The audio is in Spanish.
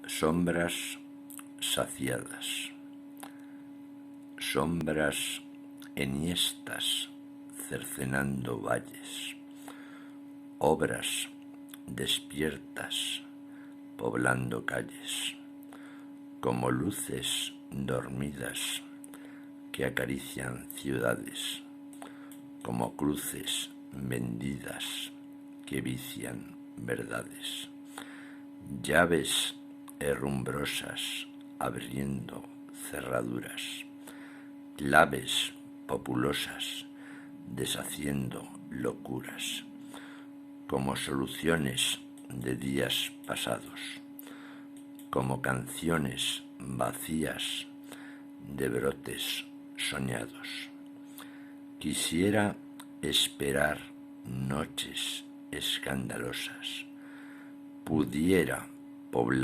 Sombras saciadas, sombras enhiestas cercenando valles, obras despiertas poblando calles, como luces dormidas que acarician ciudades, como cruces vendidas que vician verdades, llaves herrumbrosas abriendo cerraduras, claves populosas deshaciendo locuras, como soluciones de días pasados, como canciones vacías de brotes soñados. Quisiera esperar noches escandalosas, pudiera poblar